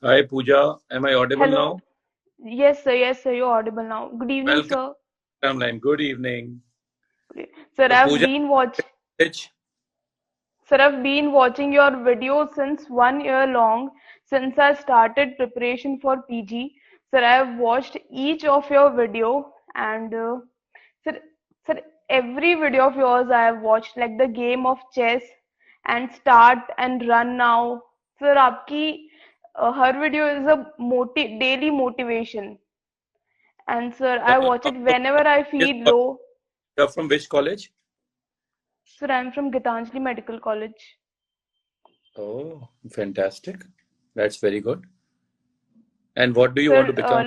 Hi Pooja, am I audible Hello. now? Yes, sir. Yes, sir. You're audible now. Good evening, Welcome sir. to Timeline. Good evening. Sir, So I've Pooja, been watch. which Sir, I've been watching your videos since 1 year long, since I started preparation for PG. Sir, I've watched each of your video, and sir, sir, every video of yours I have watched, like the game of chess and start and run now. Sir, आपकी हर video is a daily motivation. And sir, I watch it whenever I feel low. you're from which college? Sir, I'm from Gitanjali Medical College. Oh, fantastic. That's very good. And what do you want to Sir, become?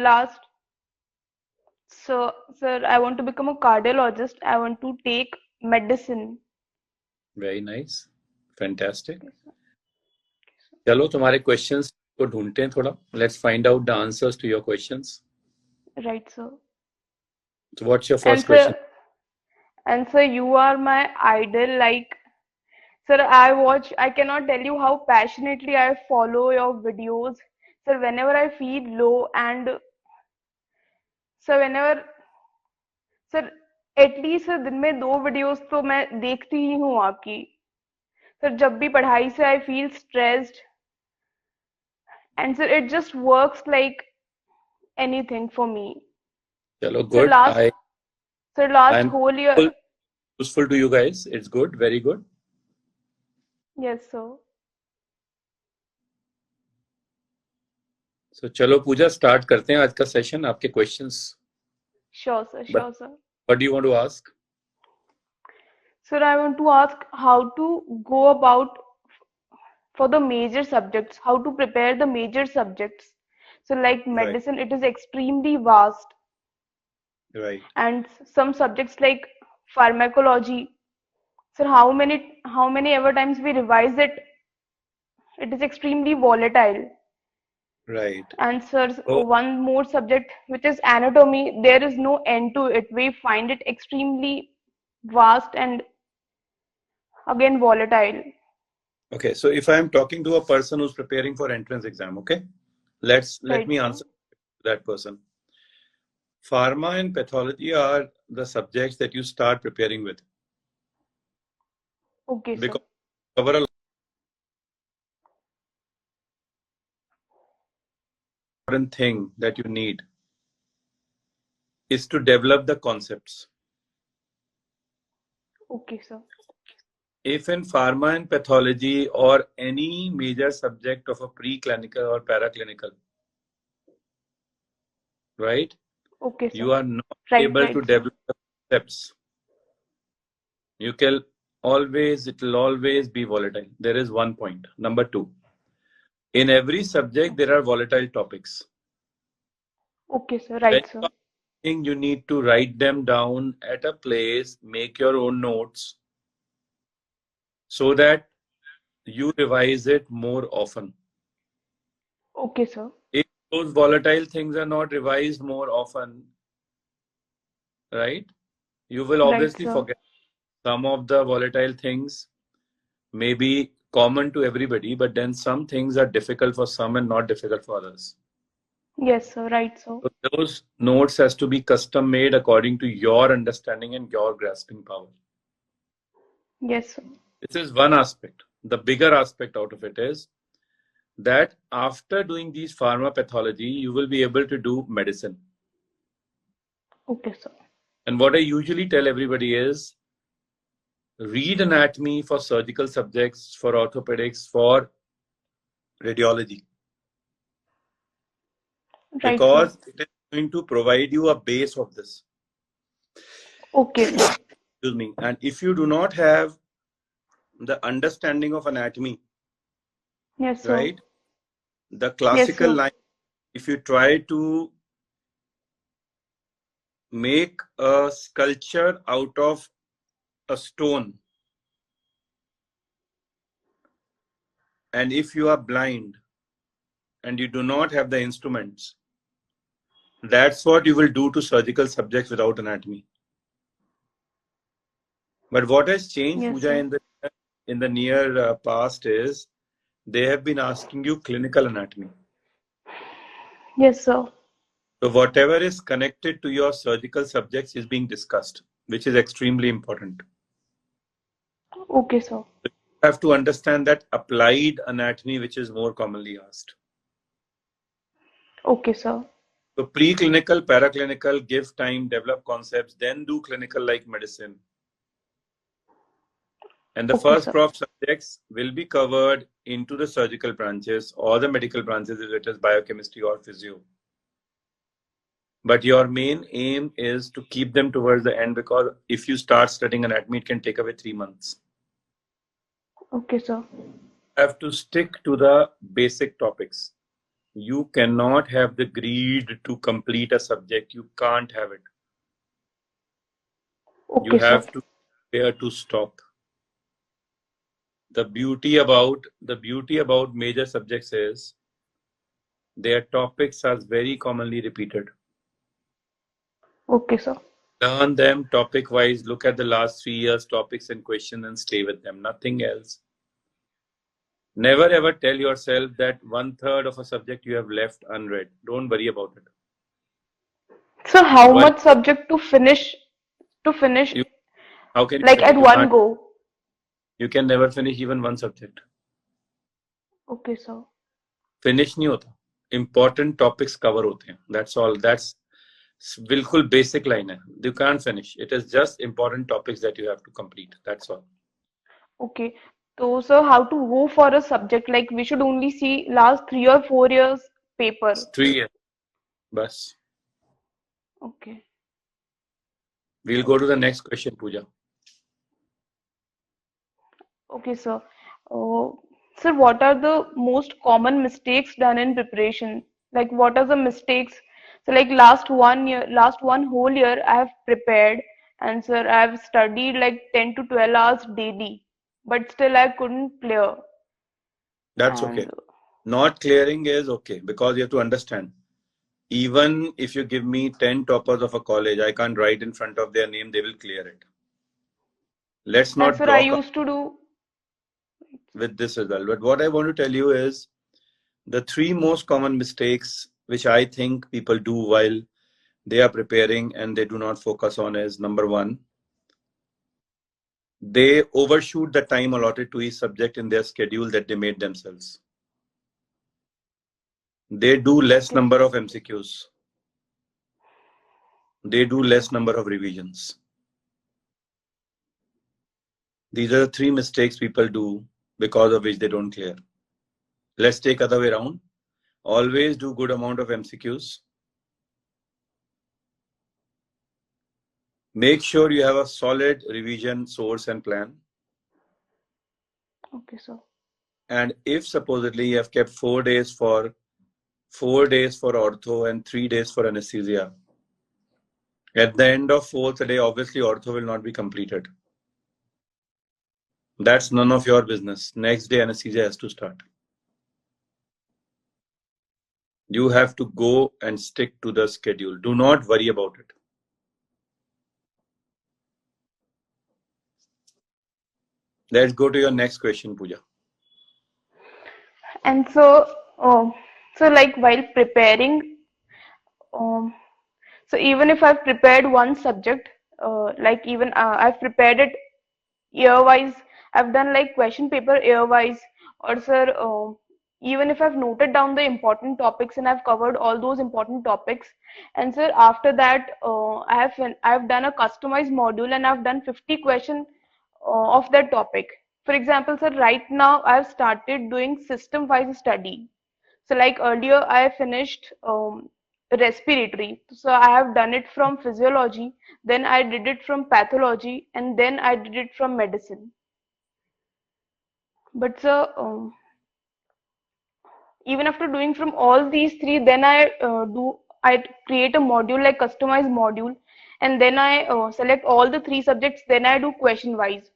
sir, I want to become a cardiologist. I want to take medicine. Very nice. Fantastic. Okay, sir. चलो तुम्हारे questions को ढूंढते हैं थोड़ा. Let's find out the answers to your questions. Right, sir. So what's your And first question? sir, and sir, you are my idol. Like, sir, I cannot tell you how passionately I follow your videos. Sir, whenever I feel low, and sir, whenever, sir, at least sir दिन में 2 videos तो मैं देखती ही हूँ आपकी. Sir जब भी पढ़ाई से I feel stressed, and sir it just works like anything for me. चलो So good. last I'm whole year. useful to you guys. It's good. Very good. Yes, sir. So चलो पूजा start करते हैं आज का session. आपके questions. Sure, sir. But Sure, sir. what do you want to ask? Sir, I want to ask how to go about for the major subjects, how to prepare the major subjects. So, like Right. medicine, it is extremely vast, Right. and some subjects like pharmacology. Sir, how many ever times we revise it, it is extremely volatile. Right. And sir, So one more subject which is anatomy, there is no end to it. We find it extremely vast and again volatile. okay, so if I am talking to a person who's preparing for entrance exam, okay, let Right, me sir. answer that person. Pharma and pathology are the subjects that you start preparing with Okay, sir. because cover a important thing that you need is to develop the concepts. Okay, sir. If in pharma and pathology or any major subject of a preclinical or paraclinical, right, Okay, you sir. are not Right, able to right, sir. develop the concepts, you can it will always be volatile. There is one point. Number two, in every subject there are volatile topics. Okay, sir. When Right, you sir. are thinking, you need to write them down at a place, make your own notes so that you revise it more often. Okay, sir. If those volatile things are not revised more often, right, you will Right, obviously sir. forget. Some of the volatile things may be common to everybody, but then some things are difficult for some and not difficult for others. Yes, sir. Right, sir. So those notes has to be custom made according to your understanding and your grasping power. Yes, sir. This is one aspect. The bigger aspect out of it is that after doing these pharma pathology, you will be able to do medicine. Okay, sir. And what I usually tell everybody is read anatomy for surgical subjects, for orthopedics, for radiology, Right, sir. because it is going to provide you a base of this. Okay, sir. Excuse me. And if you do not have the understanding of anatomy, Yes, sir. right, the Yes, classical sir. line, if you try to make a sculpture out of a stone, and if you are blind and you do not have the instruments, that's what you will do to surgical subjects without anatomy. But what has changed, Yes, Pooja, sir. in the near past is they have been asking you clinical anatomy. Yes, sir. So whatever is connected to your surgical subjects is being discussed, which is extremely important. Okay, sir. You have to understand that applied anatomy, which is more commonly asked. Okay, sir. So preclinical, paraclinical, give time, develop concepts, then do clinical like medicine. And the Okay, first sir. crop subjects will be covered into the surgical branches or the medical branches if it is biochemistry or physio. But your main aim is to keep them towards the end, because if you start studying anatomy, it can take away 3 months. Okay, sir. You have to stick to the basic topics. You cannot have the greed to complete a subject. You can't have it. You Okay, sir. have to dare to stop. The beauty about major subjects is their topics are very commonly repeated. Okay, sir. Learn them topic wise, look at the last 3 years topics and questions and stay with them, nothing else. Never ever tell yourself that 1/3 of a subject you have left unread. Don't worry about it. So how One, much subject to finish you, how can you like finish? at one go? You can never finish even one subject. Okay, sir. Finish नहीं होता. Important topics cover होते हैं. That's all. That's बिल्कुल basic line है. You can't finish. It is just important topics that you have to complete. That's all. Okay. So, sir, how to go for a subject? Like we should only see last 3 or 4 years paper. 3 years. Bas. Okay. We'll go to the next question, Pooja. Okay, sir. Oh, sir, what are the most common mistakes done in preparation? Like, what are the mistakes? So, like last one whole year, I have prepared, and sir, I have studied like 10 to 12 hours daily, but still I couldn't clear. That's okay. And Not clearing is okay, because you have to understand. Even if you give me 10 toppers of a college, I can't write in front of their name, they will clear it. Let's and not sir, I block used to do. with this result. But what I want to tell you is the 3 most common mistakes which I think people do while they are preparing and they do not focus on is: number 1, they overshoot the time allotted to each subject in their schedule that they made themselves. They do less Okay. number of MCQs. They do less number of revisions. These are the 3 mistakes people do because of which they don't clear. Let's take other way around. Always do good amount of MCQs. Make sure you have a solid revision source and plan. Okay, sir. And if supposedly you have kept 4 days for ortho and 3 days for anesthesia, at the end of 4th day, obviously ortho will not be completed. That's none of your business. Next day anesthesia has to start. You have to go and stick to the schedule. Do not worry about it. Let's go to your next question, Pooja. And so like while preparing, um, so even if I've prepared one subject, like even I've prepared it year wise, I've done like question paper year wise, or sir, even if I've noted down the important topics and I've covered all those important topics, and sir, after that, I've done a customized module and I've done 50 question of that topic. For example, sir, right now I've started doing system wise study. So like earlier, I finished respiratory. So I have done it from physiology, then I did it from pathology, and then I did it from medicine. But sir, even after doing from all these three, then I create a module like customized module, and then I select all the three subjects. Then I do question wise.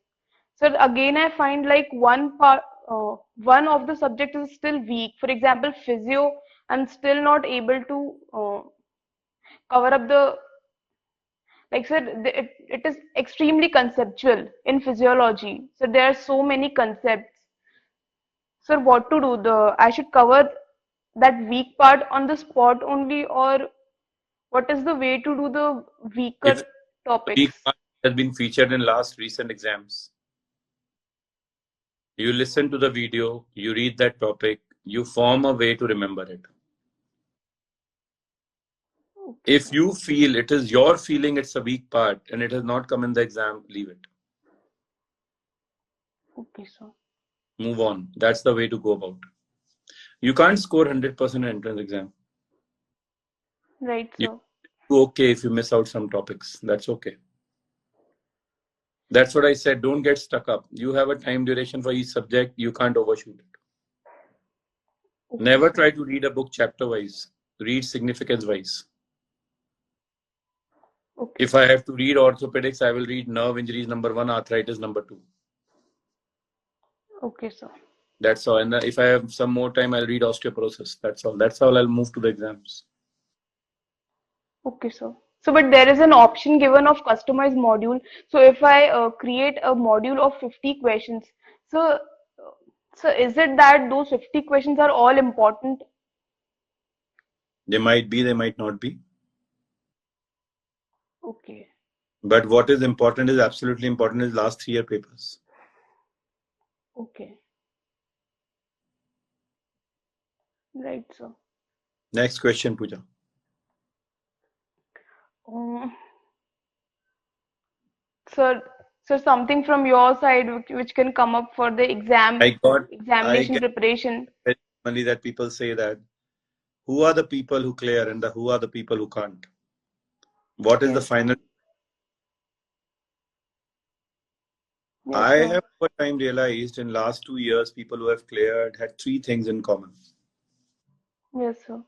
So again, I find like one of the subject is still weak. For example, physio, I'm still not able to cover up the, like sir, it is extremely conceptual in physiology. So there are so many concepts. Sir, what to do? I should cover. that weak part on the spot only, or what is the way to do the If weaker the weak topics? part has been featured in last recent exams, you listen to the video, you read that topic, you form a way to remember it. Okay, If sir. you feel it is your feeling it's a weak part and it has not come in the exam, leave it. Okay, sir. Move on. That's the way to go about. You can't score 100% entrance exam. Right, You sir. do okay if you miss out some topics. That's okay. That's what I said. Don't get stuck up. You have a time duration for each subject. You can't overshoot it. Okay, Never sir. try to read a book chapter wise. Read significance wise. Okay. If I have to read orthopedics, I will read nerve injuries number 1, arthritis number 2. Okay, sir. That's all. And if I have some more time, I'll read osteoporosis. That's all. That's how I'll move to the exams. Okay, sir. So, but there is an option given of customized module. So, if I create a module of 50 questions, so, so is it that those 50 questions are all important? They might be, they might not be. Okay. But what is important is absolutely important is last 3-year papers. Okay. Right, sir. Next question, Pooja. Um, sir, so something from your side which can come up for the I examination get preparation. very commonly that people say that who are the people who clear and who are the people who can't? What is the Yes, sir. final? Yes, I sir. have over time realized in last 2 years, people who have cleared had 3 things in common. Yes, sir.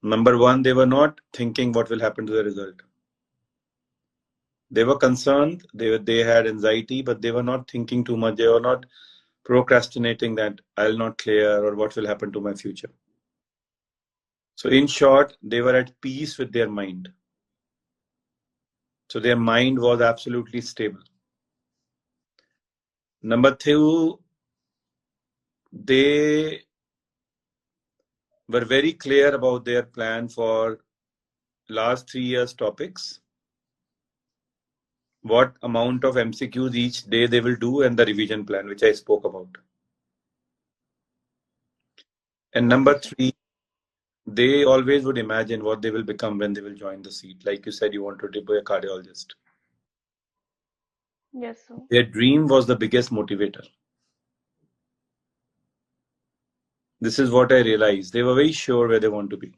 Number 1, they were not thinking what will happen to the result. They were concerned, they had anxiety, but they were not thinking too much. They were not procrastinating that I'll not clear or what will happen to my future. So in short, they were at peace with their mind. So their mind was absolutely stable. Number 2, they were very clear about their plan for last 3 years topics, what amount of MCQs each day they will do, and the revision plan, which I spoke about. And Okay, number sir. 3, they always would imagine what they will become when they will join the seat. Like you said, you wanted to be a cardiologist. Yes, sir. Their dream was the biggest motivator. This is what I realized. They were very sure where they want to be.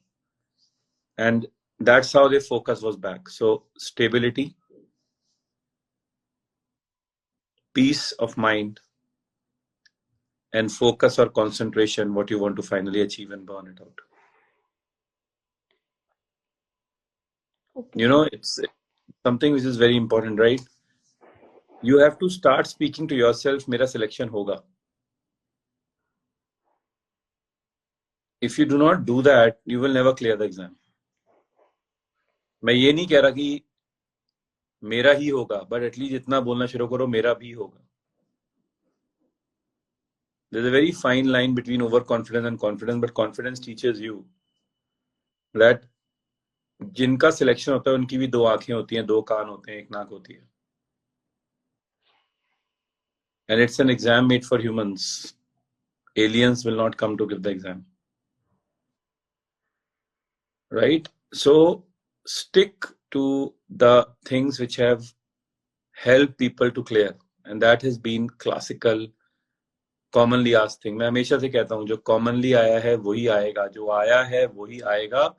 And that's how their focus was back. So stability, peace of mind, and focus or concentration, what you want to finally achieve and burn it out. Okay, You sir. know, it's something which is very important, right? You have to start speaking to yourself, mera selection hoga. If you do not do that, you will never clear the exam. मैं ये नहीं कह रहा कि मेरा ही होगा, but at least इतना बोलना शुरू करो मेरा भी होगा. There's a very fine line between overconfidence and confidence, but confidence teaches you that जिनका सिलेक्शन होता है उनकी भी 2 आंखें होती हैं, 2 कान होते हैं, 1 नाक होती है. And it's an exam made for humans. Aliens will not come to give the exam. Right? So stick to the things which have helped people to clear. And that has been classical, commonly asked thing. मैं हमेशा से कहता हूँ जो commonly आया है वही आएगा, जो आया है वही आएगा.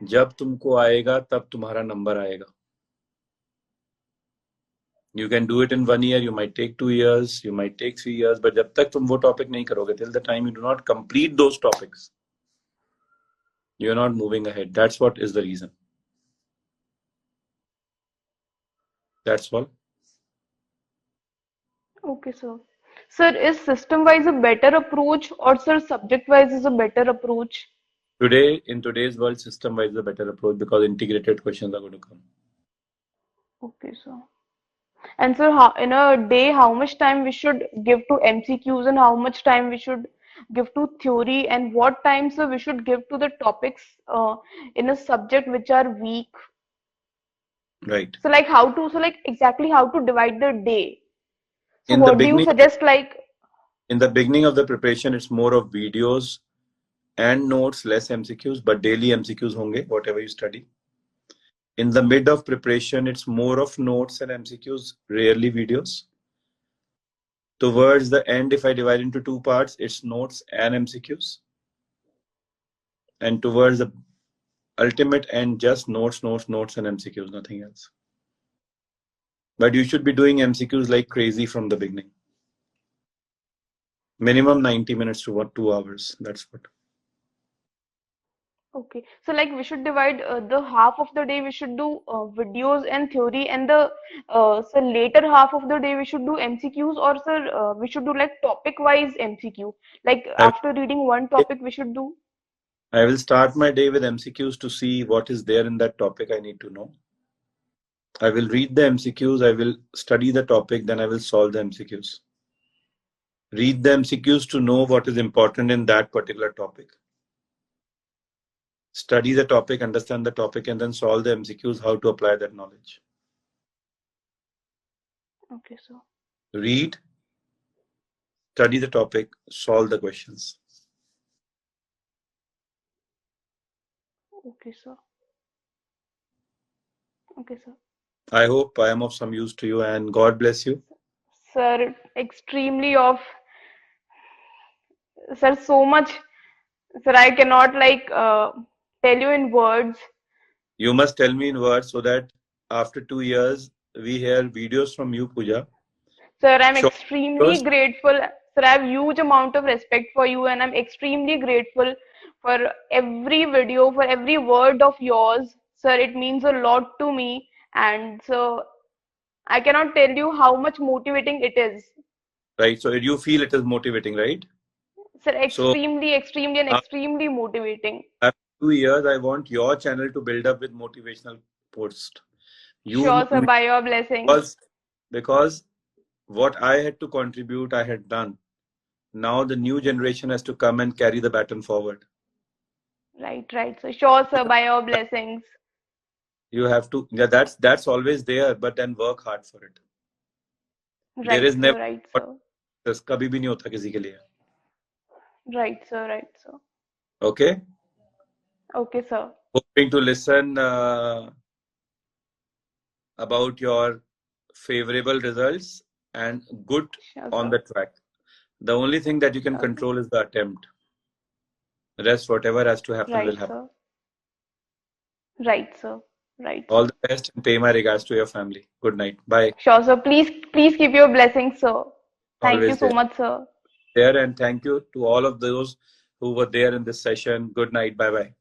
जब तुमको आएगा तब तुम्हारा नंबर आएगा. You can do it in 1 year, you might take 2 years, you might take 3 years, but जब तक तुम वो topic नहीं करोगे, till the time you do not complete those topics, you're not moving ahead. That's what is the reason. That's all. Okay, sir. Sir, is system-wise a better approach, or sir, subject-wise is a better approach? Today, in today's world, system-wise is a better approach because integrated questions are going to come. Okay, sir. And sir, how, in a day, how much time we should give to MCQs and how much time we should give to theory, and what time, sir, we should give to the topics in a subject which are weak. Right. So like how to, so like exactly how to divide the day. So In the what do you beginning, suggest, like? in the beginning of the preparation, it's more of videos and notes, less MCQs, but daily MCQs honge, whatever you study. In the mid of preparation, it's more of notes and MCQs, rarely videos. Towards the end, if I divide into two parts, it's notes and MCQs. And towards the ultimate end, just notes, notes, notes, and MCQs, nothing else. But you should be doing MCQs like crazy from the beginning. Minimum 90 minutes to 2 hours. That's what. Okay, so like we should divide the half of the day we should do videos and theory, and the so later half of the day we should do MCQs, or sir we should do like topic wise MCQ. Like I, after reading one topic we should do. I will start my day with MCQs to see what is there in that topic I need to know. I will read the MCQs, I will study the topic, then I will solve the MCQs. Read the MCQs to know what is important in that particular topic. Study the topic, understand the topic, and then solve the MCQs, how to apply that knowledge. Okay, sir. Read, study the topic, solve the questions. Okay, sir. Okay, sir. I hope I am of some use to you, and God bless you. Sir, extremely of, sir, so much, sir, I cannot like tell you in words. You must tell me in words so that after 2 years, we hear videos from you, Pooja. Sir, I'm Short extremely videos, grateful. Sir, I have huge amount of respect for you, and I'm extremely grateful for every video, for every word of yours. Sir, it means a lot to me, and so I cannot tell you how much motivating it is. right? So you feel it is motivating, right? Sir, So extremely, extremely, and after extremely motivating. 2 years, I want your channel to build up with motivational posts. Sure, You sir, by your blessings. because what I had to contribute, I had done. Now the new generation has to come and carry the baton forward. Right, right. So sure, sir, by your blessings. You have to, yeah, that's always there, but then work hard for it. There Right, is sir, never right, sir. कभी भी नहीं होता किसी के लिए. Right, sir, right, sir. Okay? Okay, sir. Hoping to listen about your favorable results and good Sure, on sir. the track. The only thing that you can Sure, sir. control is the attempt. Rest, whatever has to happen, will Right, happen. sir. Right, sir. Right, All sir. the best and pay my regards to your family. Good night. Bye. Sure, sir. Please keep your blessings, sir. Thank you Always so there. much, sir. There, and thank you to all of those who were there in this session. Good night. Bye bye.